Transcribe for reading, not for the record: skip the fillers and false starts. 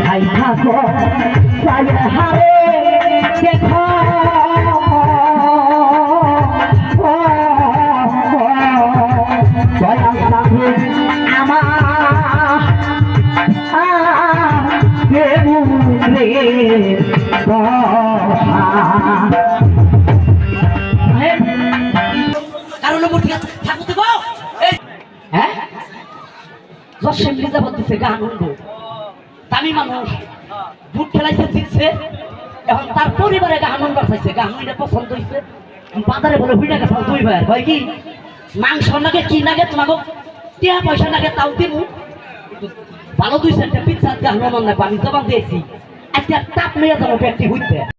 ভাই থাকো হারে দেখো দয়াল সাধু দামি মানুষ বুট খেলাইছে জিতছে এখন তার পরিবারে গাহানুন বাড়াইছে গাহানুনটা পছন্দ হয়েছে বাজারে বলে হুইটা গেছে দুই ভাইয়ের ভাই কি মাংস নাগে কি নাগে তোমাকে টিয়া পয়সা নাগে তাও দিমু ভালো 2 সেন্টে পিৎজা গাহানুন পানি জবান দিয়েছি আজকে তাপ নিয়ে যাবো ব্যক্তি হইতে